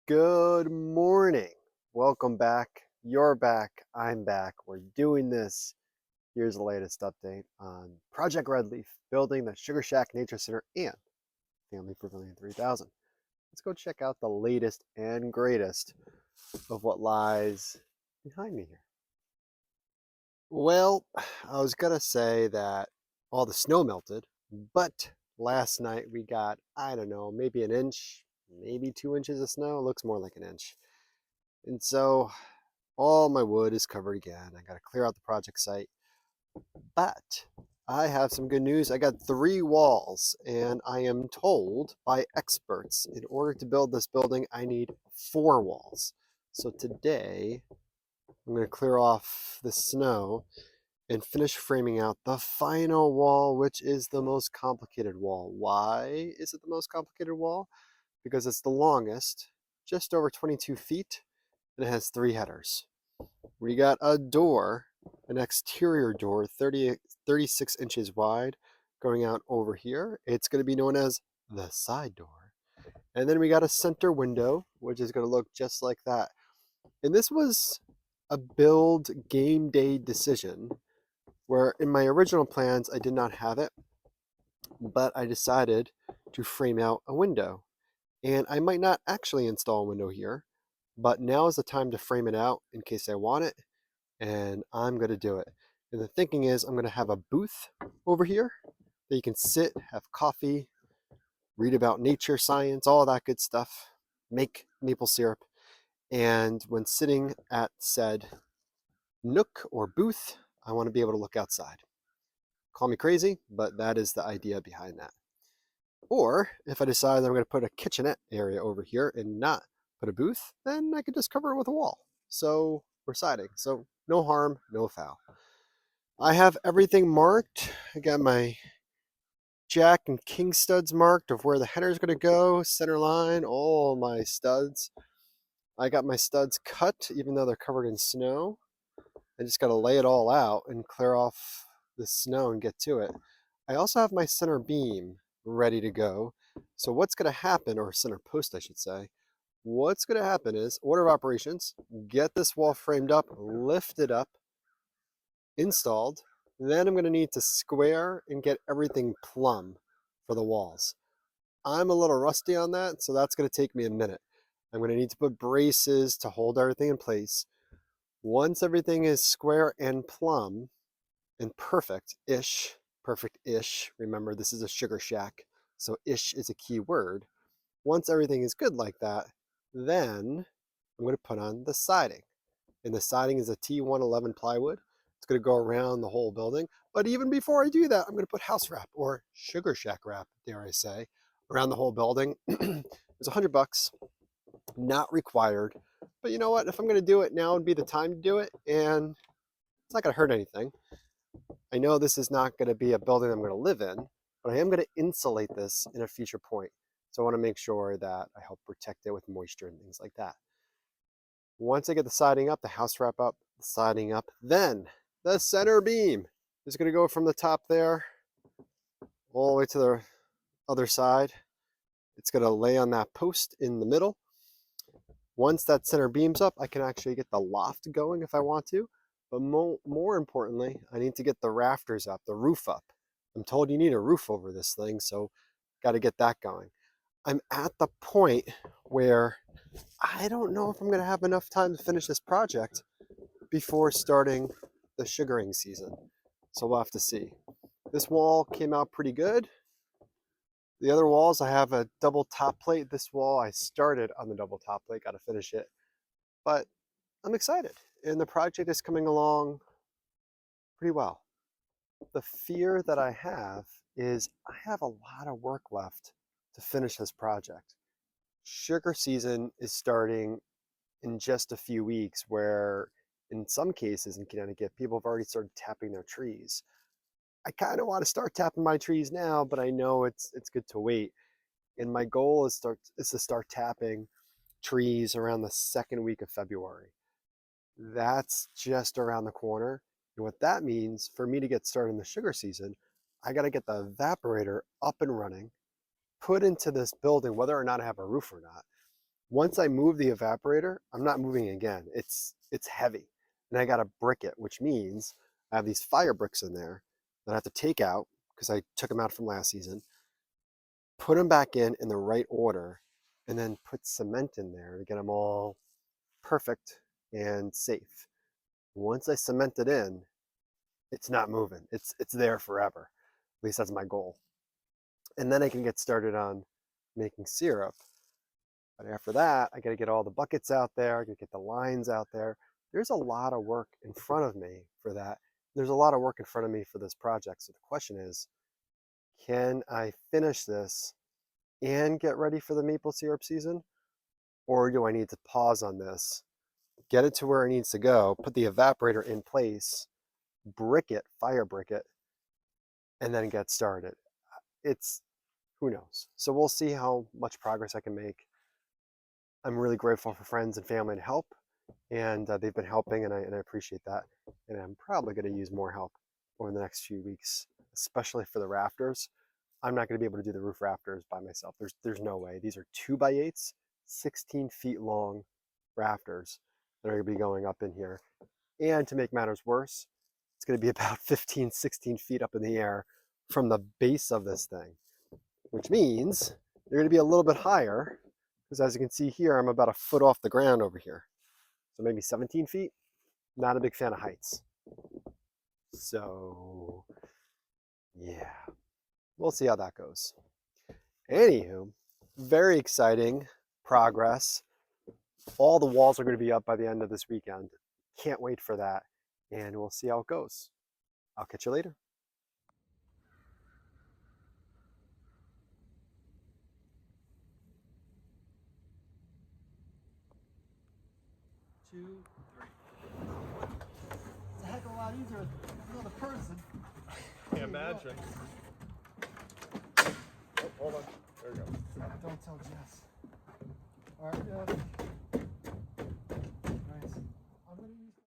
Good morning. Welcome back. You're back. I'm back. We're doing this. Here's the latest update on Project Redleaf, building the Sugar Shack Nature Center and Family Pavilion 3000. Let's go check out the latest and greatest of what lies behind me here. Well, I was going to say that all the snow melted, but last night we got, I don't know, maybe an inch, maybe 2 inches of snow. It looks more like an inch. And so all my wood is covered again. I got to clear out the project site. But I have some good news. I got 3 walls, and I am told by experts in order to build this building, I need 4 walls. So today, I'm going to clear off the snow and finish framing out the final wall, which is the most complicated wall. Why is it the most complicated wall? Because it's the longest, just over 22 feet, and it has 3 headers. We got a door, an exterior door, 36 inches wide, going out over here. It's going to be known as the side door. And then we got a center window, which is going to look just like that. And this was a build game day decision where in my original plans, I did not have it, but I decided to frame out a window. And I might not actually install a window here, but now is the time to frame it out in case I want it, and I'm going to do it. And the thinking is I'm going to have a booth over here that you can sit, have coffee, read about nature, science, all that good stuff, make maple syrup. And when sitting at said nook or booth, I want to be able to look outside. Call me crazy, but that is the idea behind that. Or if I decide that I'm going to put a kitchenette area over here and not put a booth, then I could just cover it with a wall. So we're siding. So no harm, no foul. I have everything marked. I got my jack and king studs marked of where the header's going to go, center line, all my studs. I got my studs cut, even though they're covered in snow. I just got to lay it all out and clear off the snow and get to it. I also have my center beam ready to go. So what's going to happen, or center post I should say, what's going to happen is order of operations, get this wall framed up, lift it up, installed. Then I'm going to need to square and get everything plumb for the walls. I'm a little rusty on that, so that's going to take me a minute. I'm going to need to put braces to hold everything in place. Once everything is square and plumb and perfect-ish, remember this is a sugar shack, so ish is a key word. Once everything is good like that, then I'm going to put on the siding. And the siding is a T111 plywood. It's going to go around the whole building. But even before I do that, I'm going to put house wrap or sugar shack wrap, dare I say, around the whole building. It's $100, not required. But you know what? If I'm going to do it, now would be the time to do it. And it's not going to hurt anything. I know this is not going to be a building I'm going to live in, but I am going to insulate this in a future point. So I want to make sure that I help protect it with moisture and things like that. Once I get the siding up, the house wrap up, the siding up, then the center beam is going to go from the top there all the way to the other side. It's going to lay on that post in the middle. Once that center beam's up, I can actually get the loft going if I want to. But more importantly, I need to get the rafters up, the roof up. I'm told you need a roof over this thing, so got to get that going. I'm at the point where I don't know if I'm going to have enough time to finish this project before starting the sugaring season. So we'll have to see. This wall came out pretty good. The other walls, I have a double top plate. This wall, I started on the double top plate, got to finish it. But I'm excited, and the project is coming along pretty well. The fear that I have is I have a lot of work left to finish this project. Sugar season is starting in just a few weeks, where in some cases in Connecticut, people have already started tapping their trees. I kind of want to start tapping my trees now, but I know it's good to wait. And my goal is to start tapping trees around the second week of February. That's just around the corner. And what that means for me to get started in the sugar season, I got to get the evaporator up and running, put into this building, whether or not I have a roof or not. Once I move the evaporator, I'm not moving again. It's heavy. And I got to brick it, which means I have these fire bricks in there that I have to take out because I took them out from last season, put them back in the right order, and then put cement in there to get them all perfect and safe. Once I cement it in, it's not moving. It's there forever. At least that's my goal. And then I can get started on making syrup. But after that, I got to get all the buckets out there. I got to get the lines out there. There's a lot of work in front of me for that. There's a lot of work in front of me for this project. So the question is, can I finish this and get ready for the maple syrup season? Or do I need to pause on this, get it to where it needs to go, put the evaporator in place, brick it, fire brick it, and then get started? It's, who knows? So we'll see how much progress I can make. I'm really grateful for friends and family to help, and they've been helping, and I appreciate that. And I'm probably going to use more help over the next few weeks, especially for the rafters. I'm not going to be able to do the roof rafters by myself. There's no way. These are 2x8s, 16 feet long rafters that are going to be going up in here. And to make matters worse, it's going to be about 15, 16 feet up in the air from the base of this thing, which means they're going to be a little bit higher, because as you can see here, I'm about a foot off the ground over here. So maybe 17 feet. Not a big fan of heights. So yeah, we'll see how that goes. Anywho, very exciting progress. All the walls are going to be up by the end of this weekend. Can't wait for that. And we'll see how it goes. I'll catch you later. 2, 3. It's a heck of a lot easier with another person. Can't imagine. Oh, hold on. There we go. Don't tell Jess. All right,